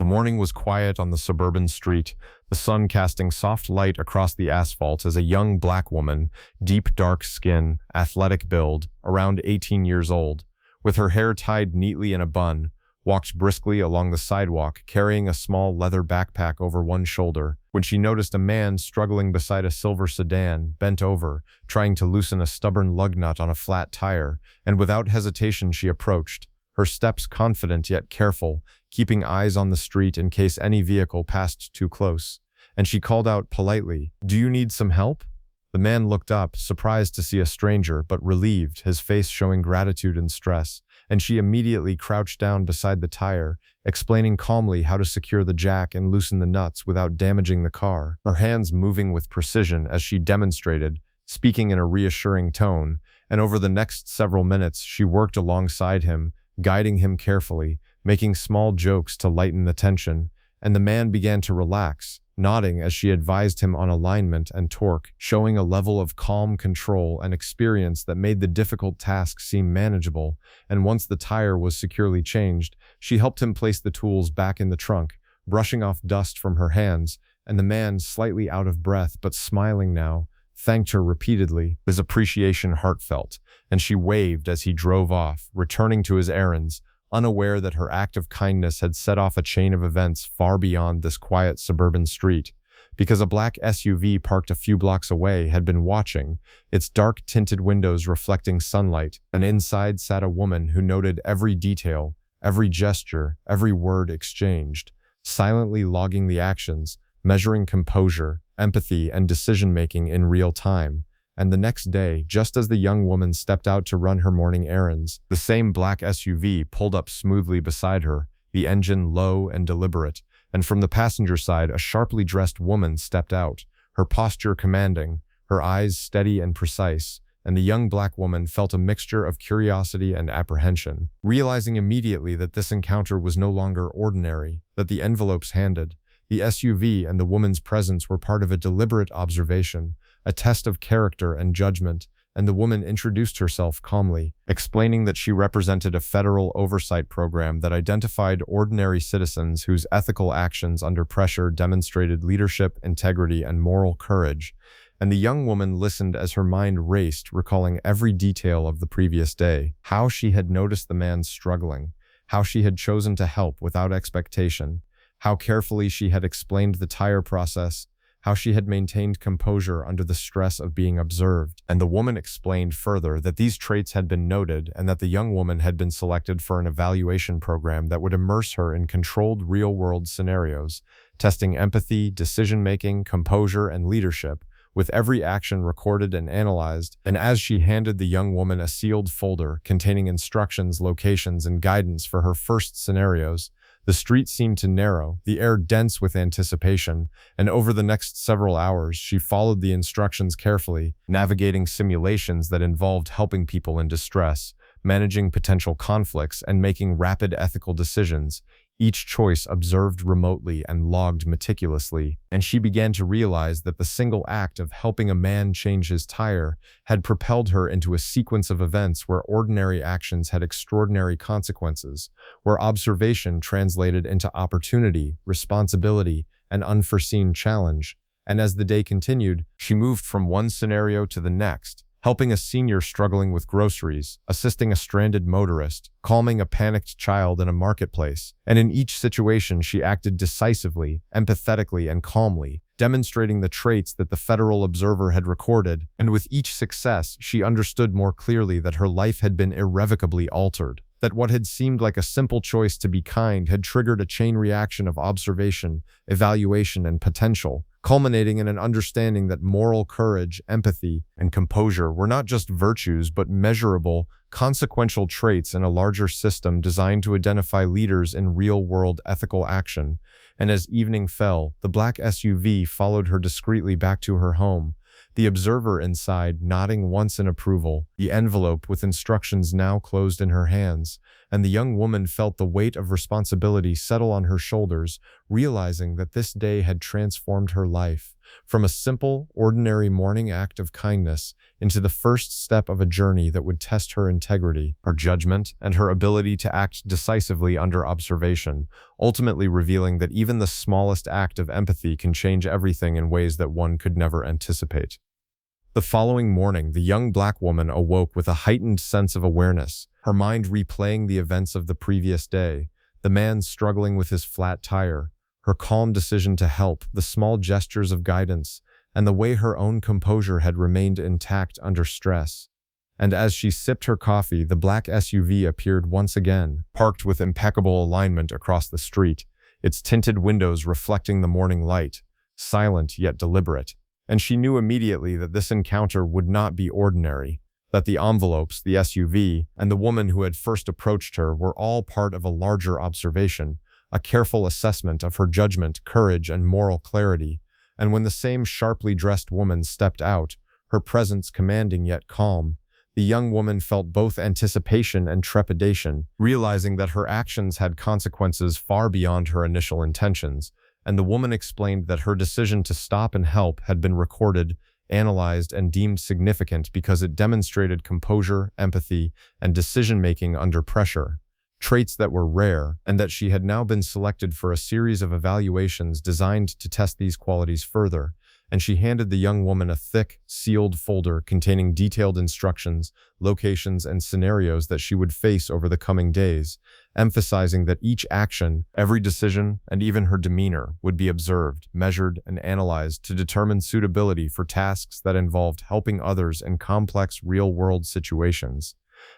morning was quiet on the suburban street, the sun casting soft light across the asphalt as a young black woman, deep dark skin, athletic build, around 18 years old, with her hair tied neatly in a bun, walked briskly along the sidewalk, carrying a small leather backpack over one shoulder, when she noticed a man struggling beside a silver sedan, bent over, trying to loosen a stubborn lug nut on a flat tire, and without hesitation she approached, her steps confident yet careful, keeping eyes on the street in case any vehicle passed too close. And she called out politely, "Do you need some help?" The man looked up, surprised to see a stranger, but relieved, his face showing gratitude and stress, and she immediately crouched down beside the tire, explaining calmly how to secure the jack and loosen the nuts without damaging the car, her hands moving with precision as she demonstrated, speaking in a reassuring tone, and over the next several minutes she worked alongside him, guiding him carefully, making small jokes to lighten the tension, and the man began to relax, nodding as she advised him on alignment and torque, showing a level of calm control and experience that made the difficult task seem manageable, and once the tire was securely changed, she helped him place the tools back in the trunk, brushing off dust from her hands, and the man, slightly out of breath but smiling now, thanked her repeatedly, his appreciation heartfelt, and she waved as he drove off, returning to his errands, unaware that her act of kindness had set off a chain of events far beyond this quiet suburban street, because a black SUV parked a few blocks away had been watching, its dark tinted windows reflecting sunlight, and inside sat a woman who noted every detail, every gesture, every word exchanged, silently logging the actions, measuring composure, empathy, and decision-making in real time. And the next day, just as the young woman stepped out to run her morning errands, the same black SUV pulled up smoothly beside her, the engine low and deliberate, and from the passenger side a sharply dressed woman stepped out, her posture commanding, her eyes steady and precise, and the young black woman felt a mixture of curiosity and apprehension, realizing immediately that this encounter was no longer ordinary, that the envelopes handed, the SUV and the woman's presence were part of a deliberate observation, a test of character and judgment, and the woman introduced herself calmly, explaining that she represented a federal oversight program that identified ordinary citizens whose ethical actions under pressure demonstrated leadership, integrity, and moral courage. And the young woman listened as her mind raced, recalling every detail of the previous day, how she had noticed the man struggling, how she had chosen to help without expectation, how carefully she had explained the tire process, how she had maintained composure under the stress of being observed. And the woman explained further that these traits had been noted and that the young woman had been selected for an evaluation program that would immerse her in controlled real-world scenarios, testing empathy, decision-making, composure, and leadership, with every action recorded and analyzed. And as she handed the young woman a sealed folder containing instructions, locations, and guidance for her first scenarios, the street seemed to narrow, the air dense with anticipation, and over the next several hours she followed the instructions carefully, navigating simulations that involved helping people in distress, managing potential conflicts, and making rapid ethical decisions, each choice observed remotely and logged meticulously, and she began to realize that the single act of helping a man change his tire had propelled her into a sequence of events where ordinary actions had extraordinary consequences, where observation translated into opportunity, responsibility, and unforeseen challenge. And as the day continued, she moved from one scenario to the next, helping a senior struggling with groceries, assisting a stranded motorist, calming a panicked child in a marketplace, and in each situation she acted decisively, empathetically, and calmly, demonstrating the traits that the Federal Observer had recorded, and with each success she understood more clearly that her life had been irrevocably altered, that what had seemed like a simple choice to be kind had triggered a chain reaction of observation, evaluation, and potential, culminating in an understanding that moral courage, empathy, and composure were not just virtues but measurable, consequential traits in a larger system designed to identify leaders in real-world ethical action. And as evening fell, the black SUV followed her discreetly back to her home, the observer inside nodding once in approval, the envelope with instructions now closed in her hands, and the young woman felt the weight of responsibility settle on her shoulders, realizing that this day had transformed her life, from a simple, ordinary morning act of kindness into the first step of a journey that would test her integrity, her judgment, and her ability to act decisively under observation, ultimately revealing that even the smallest act of empathy can change everything in ways that one could never anticipate. The following morning, the young black woman awoke with a heightened sense of awareness, her mind replaying the events of the previous day, the man struggling with his flat tire, her calm decision to help, the small gestures of guidance, and the way her own composure had remained intact under stress. And as she sipped her coffee, the black SUV appeared once again, parked with impeccable alignment across the street, its tinted windows reflecting the morning light, silent yet deliberate. And she knew immediately that this encounter would not be ordinary, that the envelopes, the SUV, and the woman who had first approached her were all part of a larger observation, a careful assessment of her judgment, courage, and moral clarity. And when the same sharply dressed woman stepped out, her presence commanding yet calm, the young woman felt both anticipation and trepidation, realizing that her actions had consequences far beyond her initial intentions. And the woman explained that her decision to stop and help had been recorded, analyzed, and deemed significant because it demonstrated composure, empathy, and decision-making under pressure, traits that were rare, and that she had now been selected for a series of evaluations designed to test these qualities further. And she handed the young woman a thick, sealed folder containing detailed instructions, locations, and scenarios that she would face over the coming days, emphasizing that each action, every decision, and even her demeanor would be observed, measured, and analyzed to determine suitability for tasks that involved helping others in complex real-world situations.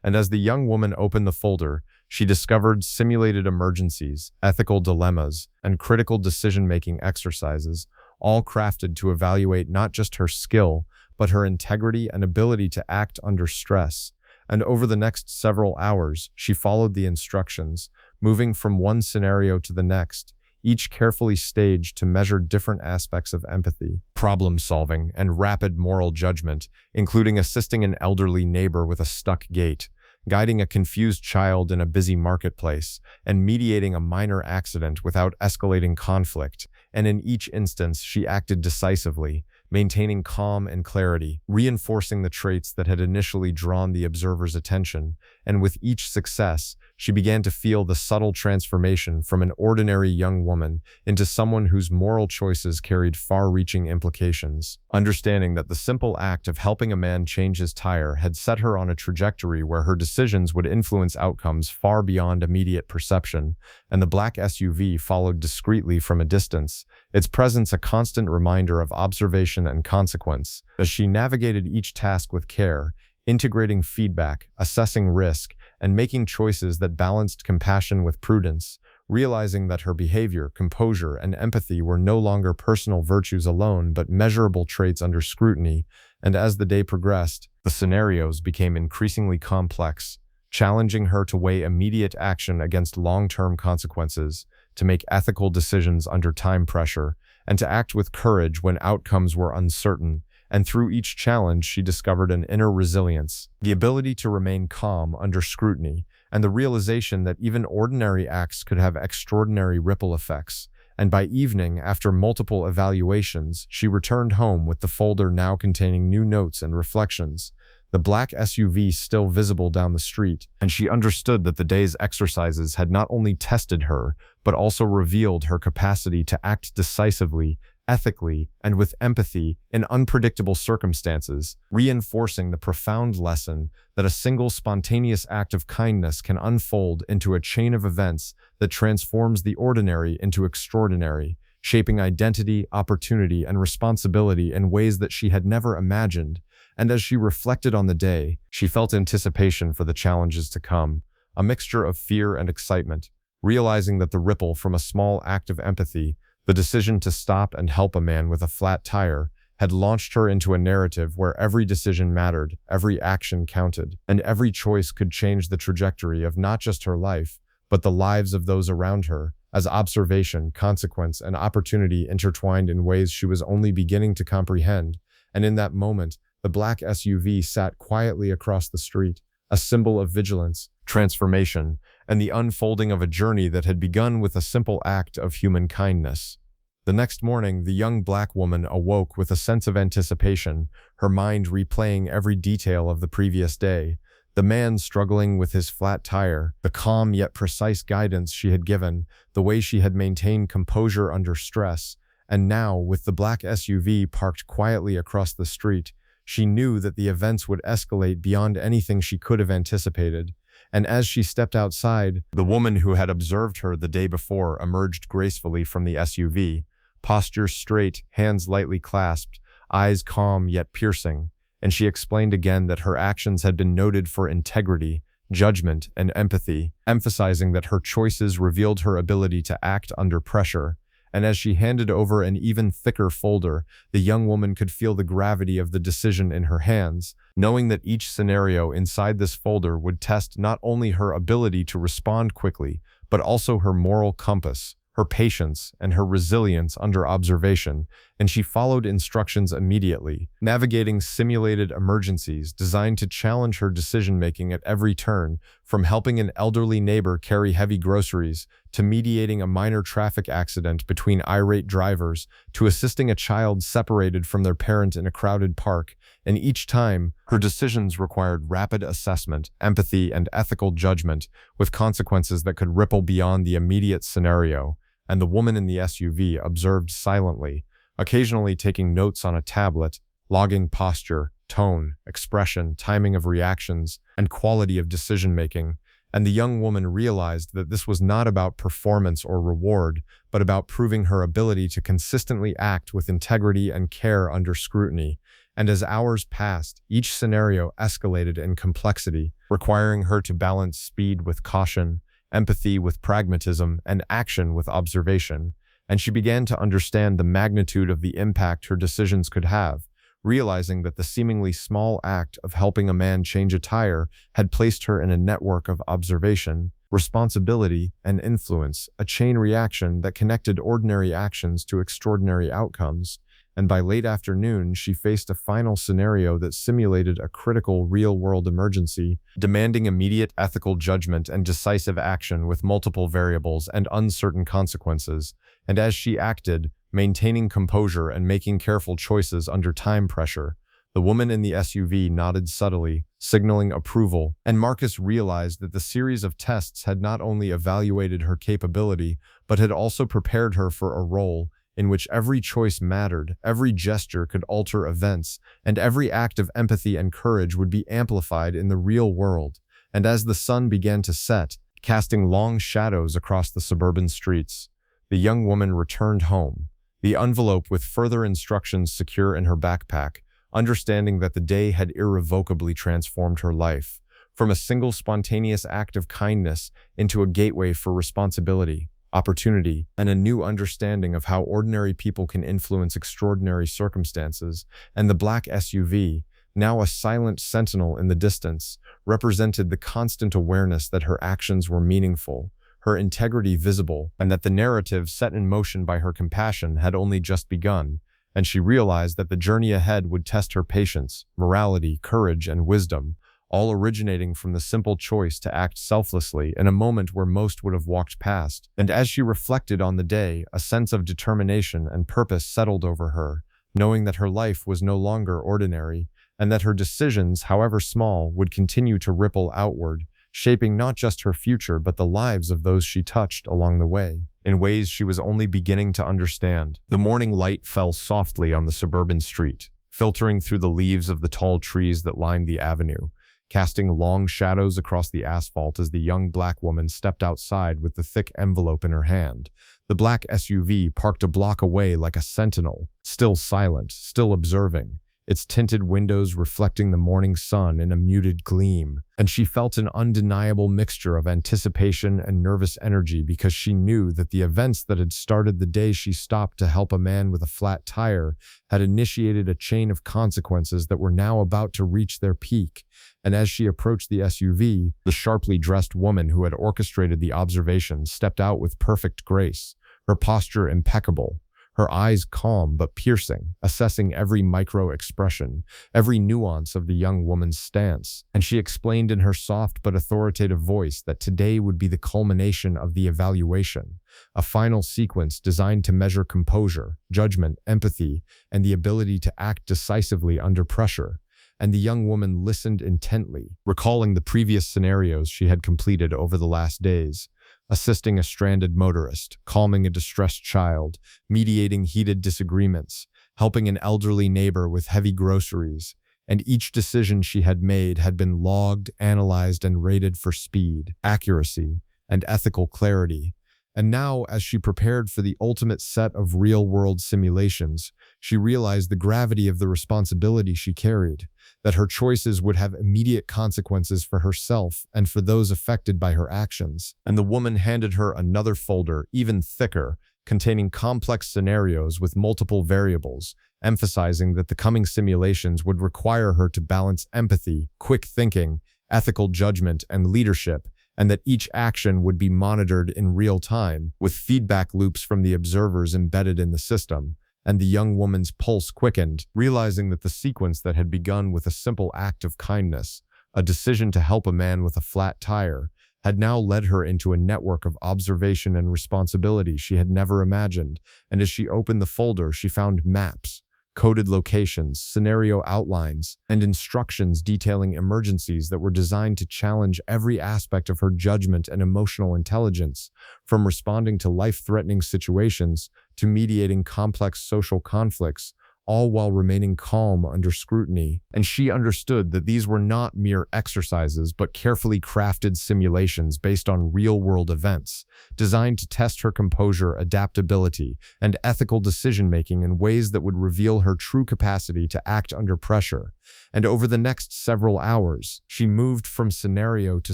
And as the young woman opened the folder, she discovered simulated emergencies, ethical dilemmas, and critical decision-making exercises, all crafted to evaluate not just her skill, but her integrity and ability to act under stress. And over the next several hours, she followed the instructions, moving from one scenario to the next, each carefully staged to measure different aspects of empathy, problem-solving, and rapid moral judgment, including assisting an elderly neighbor with a stuck gate, guiding a confused child in a busy marketplace, and mediating a minor accident without escalating conflict. And in each instance, she acted decisively, maintaining calm and clarity, reinforcing the traits that had initially drawn the observer's attention. And with each success, she began to feel the subtle transformation from an ordinary young woman into someone whose moral choices carried far-reaching implications. Understanding that the simple act of helping a man change his tire had set her on a trajectory where her decisions would influence outcomes far beyond immediate perception, and the black SUV followed discreetly from a distance, its presence a constant reminder of observation and consequence. As she navigated each task with care, integrating feedback, assessing risk, and making choices that balanced compassion with prudence, realizing that her behavior, composure, and empathy were no longer personal virtues alone but measurable traits under scrutiny. And as the day progressed, the scenarios became increasingly complex, challenging her to weigh immediate action against long-term consequences, to make ethical decisions under time pressure, and to act with courage when outcomes were uncertain. And through each challenge, she discovered an inner resilience, the ability to remain calm under scrutiny, and the realization that even ordinary acts could have extraordinary ripple effects. And by evening, after multiple evaluations, she returned home with the folder now containing new notes and reflections, the black SUV still visible down the street, and she understood that the day's exercises had not only tested her, but also revealed her capacity to act decisively, ethically, and with empathy in unpredictable circumstances, reinforcing the profound lesson that a single spontaneous act of kindness can unfold into a chain of events that transforms the ordinary into extraordinary, shaping identity, opportunity, and responsibility in ways that she had never imagined. And as she reflected on the day, she felt anticipation for the challenges to come, a mixture of fear and excitement, realizing that the ripple from a small act of empathy, the decision to stop and help a man with a flat tire, had launched her into a narrative where every decision mattered, every action counted, and every choice could change the trajectory of not just her life, but the lives of those around her, as observation, consequence, and opportunity intertwined in ways she was only beginning to comprehend. And in that moment, the black SUV sat quietly across the street, a symbol of vigilance, transformation, and the unfolding of a journey that had begun with a simple act of human kindness. The next morning, the young black woman awoke with a sense of anticipation, her mind replaying every detail of the previous day. The man struggling with his flat tire, the calm yet precise guidance she had given, the way she had maintained composure under stress, and now, with the black SUV parked quietly across the street, she knew that the events would escalate beyond anything she could have anticipated. And as she stepped outside, the woman who had observed her the day before emerged gracefully from the SUV, posture straight, hands lightly clasped, eyes calm yet piercing, and she explained again that her actions had been noted for integrity, judgment, and empathy, emphasizing that her choices revealed her ability to act under pressure. And as she handed over an even thicker folder, the young woman could feel the gravity of the decision in her hands, knowing that each scenario inside this folder would test not only her ability to respond quickly, but also her moral compass, her patience, and her resilience under observation, and she followed instructions immediately, navigating simulated emergencies designed to challenge her decision-making at every turn, from helping an elderly neighbor carry heavy groceries, to mediating a minor traffic accident between irate drivers, to assisting a child separated from their parent in a crowded park. And each time, her decisions required rapid assessment, empathy, and ethical judgment, with consequences that could ripple beyond the immediate scenario. And the woman in the SUV observed silently, occasionally taking notes on a tablet, logging posture, tone, expression, timing of reactions, and quality of decision-making. And the young woman realized that this was not about performance or reward, but about proving her ability to consistently act with integrity and care under scrutiny. And as hours passed, each scenario escalated in complexity, requiring her to balance speed with caution, empathy with pragmatism, and action with observation, and she began to understand the magnitude of the impact her decisions could have, realizing that the seemingly small act of helping a man change a tire had placed her in a network of observation, responsibility, and influence, a chain reaction that connected ordinary actions to extraordinary outcomes. And by late afternoon, she faced a final scenario that simulated a critical real-world emergency, demanding immediate ethical judgment and decisive action with multiple variables and uncertain consequences. And as she acted, maintaining composure and making careful choices under time pressure, the woman in the SUV nodded subtly, signaling approval, and Marcus realized that the series of tests had not only evaluated her capability, but had also prepared her for a role in which every choice mattered, every gesture could alter events, and every act of empathy and courage would be amplified in the real world. And as the sun began to set, casting long shadows across the suburban streets, the young woman returned home, the envelope with further instructions secure in her backpack, understanding that the day had irrevocably transformed her life, from a single spontaneous act of kindness into a gateway for responsibility, opportunity, and a new understanding of how ordinary people can influence extraordinary circumstances. And the black SUV, now a silent sentinel in the distance, represented the constant awareness that her actions were meaningful, her integrity visible, and that the narrative set in motion by her compassion had only just begun. And she realized that the journey ahead would test her patience, morality, courage, and wisdom, all originating from the simple choice to act selflessly in a moment where most would have walked past. And as she reflected on the day, a sense of determination and purpose settled over her, knowing that her life was no longer ordinary, and that her decisions, however small, would continue to ripple outward, shaping not just her future but the lives of those she touched along the way, in ways she was only beginning to understand. The morning light fell softly on the suburban street, filtering through the leaves of the tall trees that lined the avenue, casting long shadows across the asphalt as the young black woman stepped outside with the thick envelope in her hand. The black SUV parked a block away like a sentinel, still silent, still observing, its tinted windows reflecting the morning sun in a muted gleam. And she felt an undeniable mixture of anticipation and nervous energy because she knew that the events that had started the day she stopped to help a man with a flat tire had initiated a chain of consequences that were now about to reach their peak. And as she approached the SUV, the sharply dressed woman who had orchestrated the observation stepped out with perfect grace, her posture impeccable, her eyes calm but piercing, assessing every micro-expression, every nuance of the young woman's stance. And she explained in her soft but authoritative voice that today would be the culmination of the evaluation, a final sequence designed to measure composure, judgment, empathy, and the ability to act decisively under pressure. And the young woman listened intently, recalling the previous scenarios she had completed over the last days, assisting a stranded motorist, calming a distressed child, mediating heated disagreements, helping an elderly neighbor with heavy groceries. And each decision she had made had been logged, analyzed, and rated for speed, accuracy, and ethical clarity. And now, as she prepared for the ultimate set of real-world simulations, she realized the gravity of the responsibility she carried, that her choices would have immediate consequences for herself and for those affected by her actions. And the woman handed her another folder, even thicker, containing complex scenarios with multiple variables, emphasizing that the coming simulations would require her to balance empathy, quick thinking, ethical judgment, and leadership, and that each action would be monitored in real time, with feedback loops from the observers embedded in the system. And the young woman's pulse quickened, realizing that the sequence that had begun with a simple act of kindness, a decision to help a man with a flat tire, had now led her into a network of observation and responsibility she had never imagined. And as she opened the folder, she found maps, coded locations, scenario outlines, and instructions detailing emergencies that were designed to challenge every aspect of her judgment and emotional intelligence, from responding to life-threatening situations to mediating complex social conflicts, all while remaining calm under scrutiny. And she understood that these were not mere exercises, but carefully crafted simulations based on real-world events, designed to test her composure, adaptability, and ethical decision-making in ways that would reveal her true capacity to act under pressure. And over the next several hours, she moved from scenario to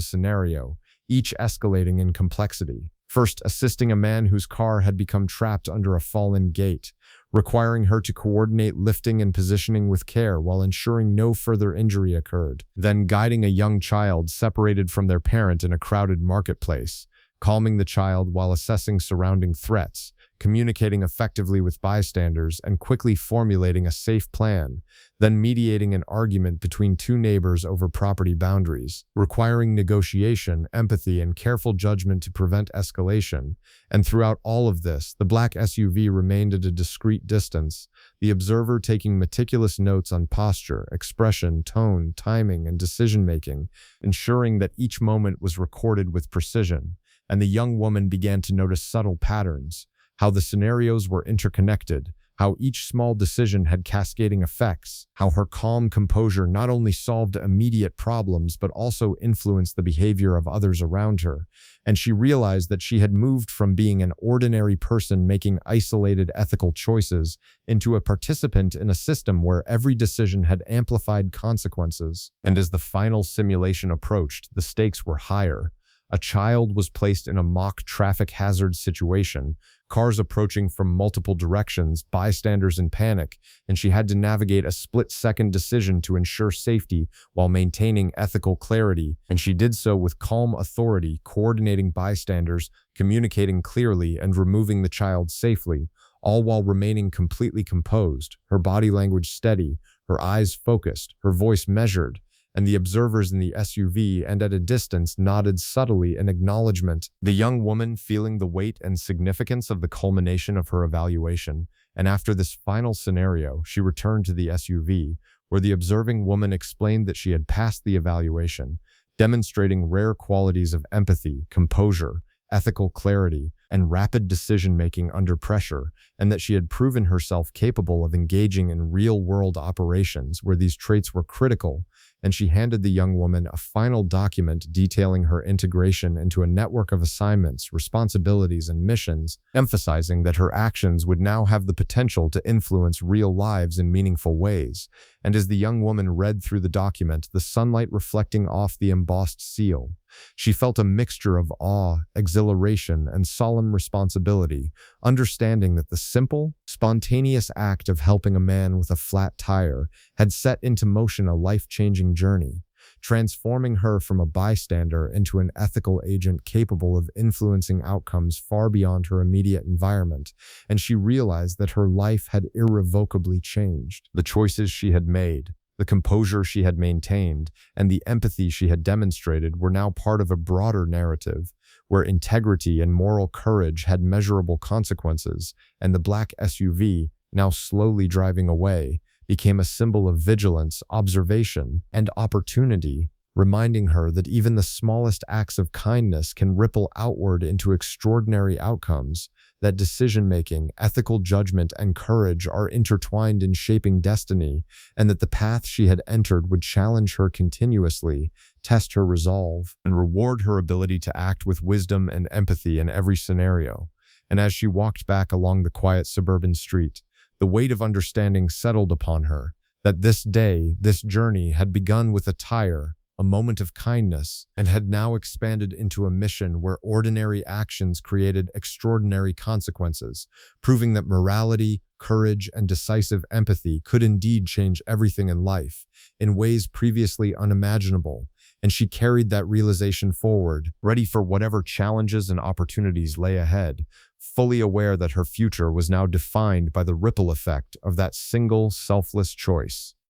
scenario, each escalating in complexity. First, assisting a man whose car had become trapped under a fallen gate, requiring her to coordinate lifting and positioning with care while ensuring no further injury occurred. Then guiding a young child separated from their parent in a crowded marketplace, calming the child while assessing surrounding threats, communicating effectively with bystanders, and quickly formulating a safe plan, then mediating an argument between two neighbors over property boundaries, requiring negotiation, empathy, and careful judgment to prevent escalation. And throughout all of this, the black SUV remained at a discreet distance, the observer taking meticulous notes on posture, expression, tone, timing, and decision-making, ensuring that each moment was recorded with precision. And the young woman began to notice subtle patterns, how the scenarios were interconnected, how each small decision had cascading effects, how her calm composure not only solved immediate problems but also influenced the behavior of others around her. And she realized that she had moved from being an ordinary person making isolated ethical choices into a participant in a system where every decision had amplified consequences. And as the final simulation approached, the stakes were higher. A child was placed in a mock traffic hazard situation, cars approaching from multiple directions, bystanders in panic, and she had to navigate a split-second decision to ensure safety while maintaining ethical clarity. And she did so with calm authority, coordinating bystanders, communicating clearly, and removing the child safely, all while remaining completely composed, her body language steady, her eyes focused, her voice measured. And the observers in the SUV and at a distance nodded subtly in acknowledgement, the young woman feeling the weight and significance of the culmination of her evaluation. And after this final scenario, she returned to the SUV, where the observing woman explained that she had passed the evaluation, demonstrating rare qualities of empathy, composure, ethical clarity, and rapid decision-making under pressure, and that she had proven herself capable of engaging in real-world operations where these traits were critical. And she handed the young woman a final document detailing her integration into a network of assignments, responsibilities, and missions, emphasizing that her actions would now have the potential to influence real lives in meaningful ways. And as the young woman read through the document, the sunlight reflecting off the embossed seal, she felt a mixture of awe, exhilaration, and solemn responsibility, understanding that the simple, spontaneous act of helping a man with a flat tire had set into motion a life-changing journey. transforming her from a bystander into an ethical agent capable of influencing outcomes far beyond her immediate environment, and she realized that her life had irrevocably changed. The choices she had made, the composure she had maintained, and the empathy she had demonstrated were now part of a broader narrative, where integrity and moral courage had measurable consequences, and the black SUV, now slowly driving away, became a symbol of vigilance, observation, and opportunity, reminding her that even the smallest acts of kindness can ripple outward into extraordinary outcomes, that decision-making, ethical judgment, and courage are intertwined in shaping destiny, and that the path she had entered would challenge her continuously, test her resolve, and reward her ability to act with wisdom and empathy in every scenario. And as she walked back along the quiet suburban street, the weight of understanding settled upon her, that this day, this journey had begun with a tire, a moment of kindness, and had now expanded into a mission where ordinary actions created extraordinary consequences, proving that morality, courage, and decisive empathy could indeed change everything in life, in ways previously unimaginable. And she carried that realization forward, ready for whatever challenges and opportunities lay ahead, fully aware that her future was now defined by the ripple effect of that single selfless choice.